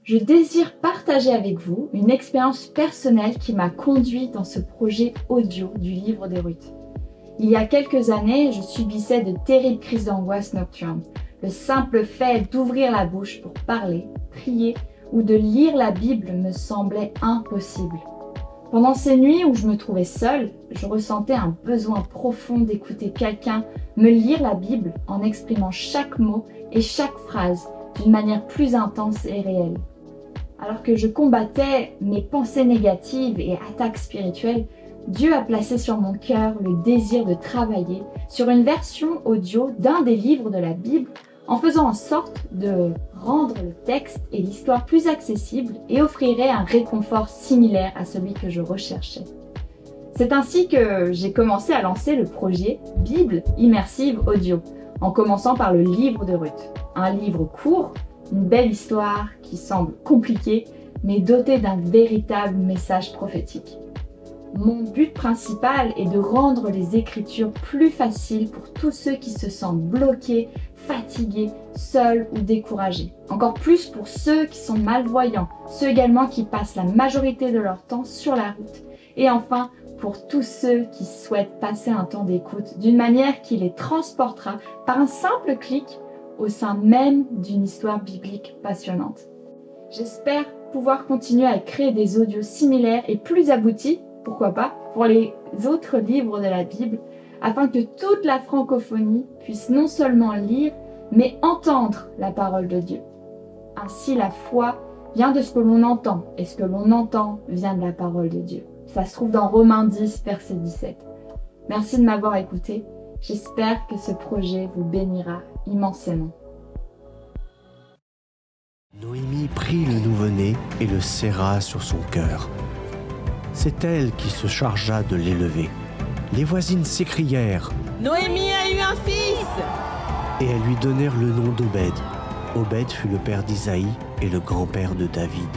Je désire partager avec vous une expérience personnelle qui m'a conduit dans ce projet audio du livre des Ruth. Il y a quelques années, je subissais de terribles crises d'angoisse nocturne. Le simple fait d'ouvrir la bouche pour parler, prier ou de lire la Bible me semblait impossible. Pendant ces nuits où je me trouvais seule, je ressentais un besoin profond d'écouter quelqu'un me lire la Bible en exprimant chaque mot et chaque phrase d'une manière plus intense et réelle. Alors que je combattais mes pensées négatives et attaques spirituelles, Dieu a placé sur mon cœur le désir de travailler sur une version audio d'un des livres de la Bible en faisant en sorte de rendre le texte et l'histoire plus accessibles et offrirait un réconfort similaire à celui que je recherchais. C'est ainsi que j'ai commencé à lancer le projet Bible immersive audio, en commençant par le livre de Ruth, un livre court, une belle histoire qui semble compliquée, mais dotée d'un véritable message prophétique. Mon but principal est de rendre les Écritures plus faciles pour tous ceux qui se sentent bloqués, fatigués, seuls ou découragés. Encore plus pour ceux qui sont malvoyants, ceux également qui passent la majorité de leur temps sur la route. Et enfin, pour tous ceux qui souhaitent passer un temps d'écoute d'une manière qui les transportera par un simple clic au sein même d'une histoire biblique passionnante. J'espère pouvoir continuer à créer des audios similaires et plus aboutis, pourquoi pas, pour les autres livres de la Bible, afin que toute la francophonie puisse non seulement lire, mais entendre la parole de Dieu. Ainsi, la foi vient de ce que l'on entend, et ce que l'on entend vient de la parole de Dieu. Ça se trouve dans Romains 10, verset 17. Merci de m'avoir écouté. J'espère que ce projet vous bénira immensément. Noémie prit le nouveau-né et le serra sur son cœur. C'est elle qui se chargea de l'élever. Les voisines s'écrièrent « Noémie a eu un fils !» et elles lui donnèrent le nom d'Obed. Obed fut le père d'Isaïe et le grand-père de David.